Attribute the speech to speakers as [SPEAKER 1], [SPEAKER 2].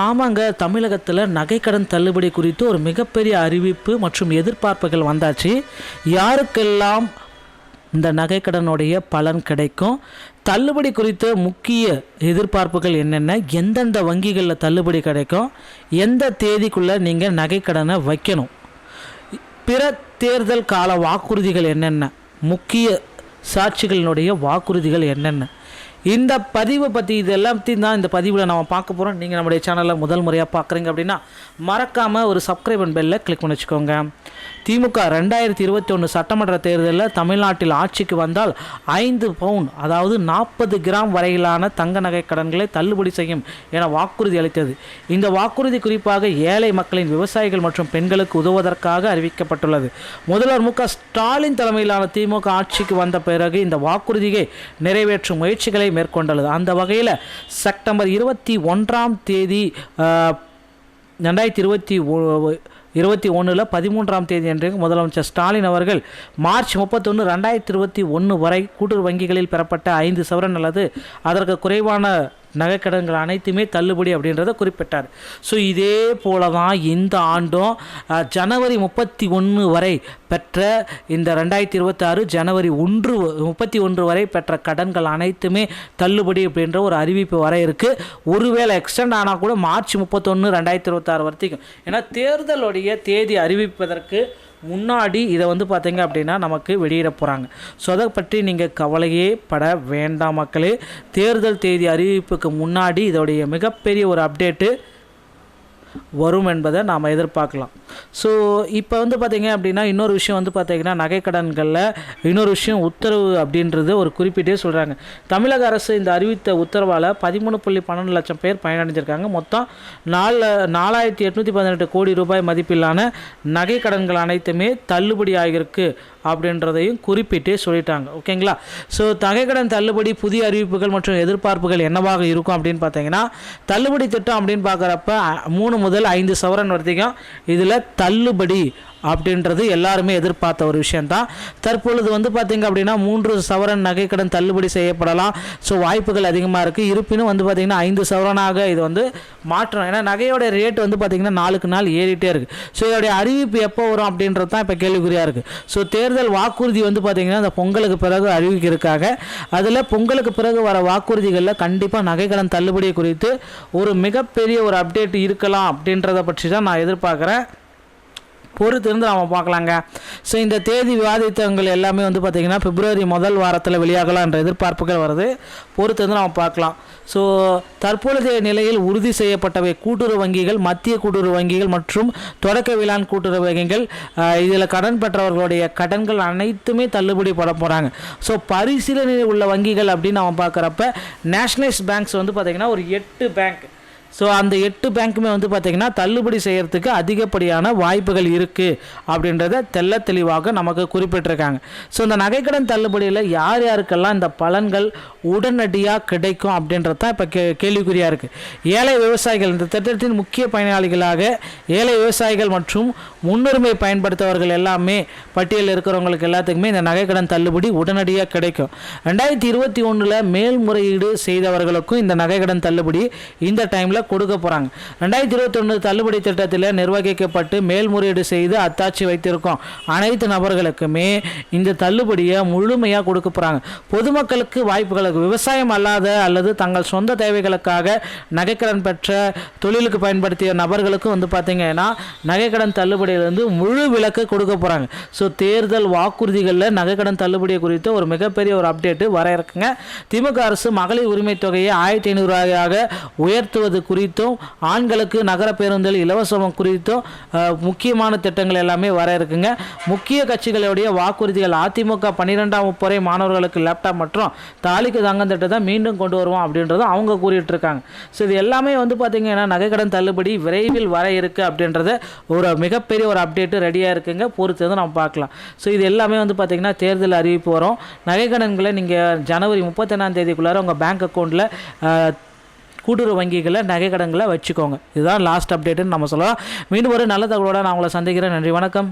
[SPEAKER 1] ஆமாங்க, தமிழகத்தில் நகைக்கடன் தள்ளுபடி குறித்து ஒரு மிகப்பெரிய அறிவிப்பு மற்றும் எதிர்பார்ப்புகள் வந்தாச்சு. யாருக்கெல்லாம் இந்த நகைக்கடனுடைய பலன் கிடைக்கும், தள்ளுபடி குறித்த முக்கிய எதிர்பார்ப்புகள் என்னென்ன, எந்தெந்த வங்கிகளில் தள்ளுபடி கிடைக்கும், எந்த தேதிக்குள்ளே நீங்கள் நகைக்கடனை வைக்கணும், பிற தேர்தல் கால வாக்குறுதிகள் என்னென்ன, முக்கிய சாட்சிகளினுடைய வாக்குறுதிகள் என்னென்ன, இந்த பதிவை பற்றி இது எல்லாத்தையும் தான் இந்த பதிவில் நம்ம பார்க்க போகிறோம். நீங்கள் நம்முடைய சேனலில் முதல் முறையாக பார்க்குறீங்க அப்படின்னா மறக்காமல் ஒரு சப்ஸ்கிரைப் அண்ட் பெல்லை கிளிக் பண்ணி வச்சுக்கோங்க. திமுக 2021 சட்டமன்ற தேர்தலில் தமிழ்நாட்டில் ஆட்சிக்கு வந்தால் 5 பவுன் அதாவது 40 கிராம் வரையிலான தங்க நகை கடன்களை தள்ளுபடி செய்யும் என வாக்குறுதி அளித்தது. இந்த வாக்குறுதி குறிப்பாக ஏழை மக்களின், விவசாயிகள் மற்றும் பெண்களுக்கு உதவுவதற்காக அறிவிக்கப்பட்டுள்ளது. முதல்வர் மு.க. ஸ்டாலின் தலைமையிலான திமுக ஆட்சிக்கு வந்த பிறகு இந்த வாக்குறுதியை நிறைவேற்றும் முயற்சிகளை மேற்கொண்டுள்ளது. அந்த வகையில் செப்டம்பர் 21ஆம் தேதி 2021 13ஆம் தேதி அன்று முதலமைச்சர் ஸ்டாலின் அவர்கள் மார்ச் 31, 2021 வரை கூட்டுறவு வங்கிகளில் பெறப்பட்ட 5 சவரன் அல்லது அதற்கு குறைவான நகைக்கடன்கள் அனைத்துமே தள்ளுபடி அப்படின்றத குறிப்பிட்டார். ஸோ இதே போல தான் இந்த ஆண்டும் ஜனவரி 31 வரை பெற்ற இந்த 2026 ஜனவரி 31 வரை பெற்ற கடன்கள் அனைத்துமே தள்ளுபடி அப்படின்ற ஒரு அறிவிப்பு வர இருக்குது. ஒருவேளை எக்ஸ்டெண்ட் ஆனால் கூட மார்ச் 31, 2026 வரைக்கும். ஏன்னா தேர்தலுடைய தேதி அறிவிப்பதற்கு முன்னாடி இதை பார்த்தீங்க அப்படின்னா நமக்கு வெளியிட போகிறாங்க. ஸோ அதை பற்றி நீங்கள் கவலையே பட வேண்டாம் மக்களே. தேர்தல் தேதி அறிவிப்புக்கு முன்னாடி இதோடைய மிகப்பெரிய ஒரு அப்டேட்டு வரும் என்பதை நாம் எதிர்பார்க்கலாம். ஸோ இப்போ பார்த்திங்க அப்படின்னா இன்னொரு விஷயம் பார்த்திங்கன்னா நகைக்கடன்களில் இன்னொரு விஷயம் உத்தரவு அப்படின்றது ஒரு குறிப்பிட்டே சொல்கிறாங்க. தமிழக அரசு இந்த அறிவித்த உத்தரவால் 13.12 லட்சம் பேர் பயனடைஞ்சிருக்காங்க. மொத்தம் 4,818 கோடி ரூபாய் மதிப்பிலான நகைக்கடன்கள் அனைத்துமே தள்ளுபடி ஆகியிருக்கு அப்படின்றதையும் குறிப்பிட்டே சொல்லிட்டாங்க. ஓகேங்களா? ஸோ நகைக்கடன் தள்ளுபடி புதிய அறிவிப்புகள் மற்றும் எதிர்பார்ப்புகள் என்னவாக இருக்கும் அப்படின்னு பார்த்தீங்கன்னா, தள்ளுபடி திட்டம் அப்படின்னு பார்க்குறப்ப 3 முதல் 5 சவரன் வரைக்கும் இதில் தள்ளுபடி அப்படின்றது எல்லாருமே எதிர்பார்த்த ஒரு விஷயந்தான். தற்பொழுது பார்த்திங்க அப்படின்னா 3 சவரன் நகைக்கடன் தள்ளுபடி செய்யப்படலாம். ஸோ வாய்ப்புகள் அதிகமாக இருக்குது. இருப்பினும் பார்த்திங்கன்னா 5 சவரனாக இது மாற்றணும். ஏன்னா நகையோட ரேட் பார்த்திங்கன்னா நாளுக்கு நாள் ஏறிட்டே இருக்குது. ஸோ இதோடைய அறிவிப்பு எப்போ வரும் அப்படின்றது தான் இப்போ கேள்விக்குறியாக இருக்குது. ஸோ தேர்தல் வாக்குறுதி பார்த்திங்கன்னா அந்த பொங்கலுக்கு பிறகு அறிவிக்கிறதுக்காக, அதில் பொங்கலுக்கு பிறகு வர வாக்குறுதிகளில் கண்டிப்பாக நகைக்கடன் தள்ளுபடி குறித்து ஒரு மிகப்பெரிய ஒரு அப்டேட் இருக்கலாம் அப்படின்றத பற்றி தான் நான் எதிர்பார்க்குறேன். பொறுத்து இருந்து நம்ம பார்க்கலாங்க. ஸோ இந்த தேதி விவாதித்தவங்கள் எல்லாமே பார்த்திங்கன்னா பிப்ரவரி முதல் வாரத்தில் வெளியாகலாம் என்ற எதிர்பார்ப்புகள் வருது. பொறுத்து இருந்து நம்ம பார்க்கலாம். ஸோ தற்பொழுதைய நிலையில் உறுதி செய்யப்பட்டவை கூட்டுறவு வங்கிகள், மத்திய கூட்டுறவு வங்கிகள் மற்றும் தொடக்க வேளாண் கூட்டுறவு வங்கிகள். இதில் கடன் பெற்றவர்களுடைய கடன்கள் அனைத்துமே தள்ளுபடி பட போகிறாங்க. ஸோ பரிசீலனையில் உள்ள வங்கிகள் அப்படின்னு நம்ம பார்க்குறப்ப நேஷனலைஸ் பேங்க்ஸ் பார்த்திங்கன்னா ஒரு 8 பேங்க். ஸோ அந்த 8 பேங்க்குமே பார்த்திங்கன்னா தள்ளுபடி செய்கிறதுக்கு அதிகப்படியான வாய்ப்புகள் இருக்குது அப்படின்றத தெளிவாக நமக்கு குறிப்பிட்டிருக்காங்க. ஸோ இந்த நகைக்கடன் தள்ளுபடியில் யார் யாருக்கெல்லாம் இந்த பலன்கள் உடனடியாக கிடைக்கும் அப்படின்றது தான் இப்போ கேள்விக்குறியாக இருக்குது. ஏழை விவசாயிகள் இந்த திட்டத்தின் முக்கிய பயனாளிகளாக ஏழை விவசாயிகள் மற்றும் முன்னுரிமை பயன்படுத்தவர்கள் எல்லாமே பட்டியலில் இருக்கிறவங்களுக்கு எல்லாத்துக்குமே இந்த நகைக்கடன் தள்ளுபடி உடனடியாக கிடைக்கும். 2021 மேல்முறையீடு செய்தவர்களுக்கும் இந்த நகைக்கடன் தள்ளுபடி இந்த டைமில் கொடுக்க போகிறாங்க. 2021 தள்ளுபடி திட்டத்தில் நிர்வகிக்கப்பட்டு மேல்முறையீடு செய்து அத்தாட்சி வைத்திருக்கும் அனைத்து நபர்களுக்குமே இந்த தள்ளுபடியை முழுமையாக கொடுக்க போகிறாங்க. பொதுமக்களுக்கு வாய்ப்புகளுக்கு விவசாயம் அல்லாத அல்லது தங்கள் சொந்த தேவைகளுக்காக நகைக்கடன் பெற்ற தொழிலுக்கு பயன்படுத்திய நபர்களுக்கும் பார்த்தீங்கன்னா நகைக்கடன் தள்ளுபடியிலிருந்து முழு விலக்கு கொடுக்க போகிறாங்க. ஸோ தேர்தல் வாக்குறுதிகளில் நகைக்கடன் தள்ளுபடி குறித்து ஒரு மிகப்பெரிய ஒரு அப்டேட்டு வர இருக்குங்க. திமுக அரசு மகளிர் உரிமை தொகையை 1,500 ரூபாயாக உயர்த்துவது குறித்தும் ஆண்களுக்கு நகர பேருந்தில் இலவசம் குறித்தும் முக்கியமான திட்டங்கள் எல்லாமே வர இருக்குங்க. முக்கிய கட்சிகளுடைய வாக்குறுதிகள் அதிமுக 12ஆம் வகுப்பு மாணவர்களுக்கு லேப்டாப் மற்றும் தாலிக்கு தங்கம் திட்டத்தை மீண்டும் கொண்டு வருவோம் அப்படின்றத அவங்க கூறிட்டு இருக்காங்க. ஸோ இது எல்லாமே பார்த்தீங்கன்னா நகைக்கடன் தள்ளுபடி விரைவில் வர இருக்குது அப்படின்றத ஒரு மிகப்பெரிய ஒரு அப்டேட்டு ரெடியாக இருக்குங்க. பொறுத்து நம்ம பார்க்கலாம். ஸோ இது எல்லாமே பார்த்தீங்கன்னா தேர்தல் அறிவிப்பு வரும். நகைக்கடன்களை நீங்கள் ஜனவரி 31ஆம் தேதிக்குள்ளார உங்கள் பேங்க் அக்கௌண்ட்டில் கூட்டுறவு வங்கிகளை நகைக்கடன்களை வச்சுக்கோங்க. இதுதான் லாஸ்ட் அப்டேட்டுன்னு நம்ம சொல்லலாம். மீண்டும் ஒரு நல்ல தகவலோடு நான் உங்களை சந்திக்கிறேன். நன்றி, வணக்கம்.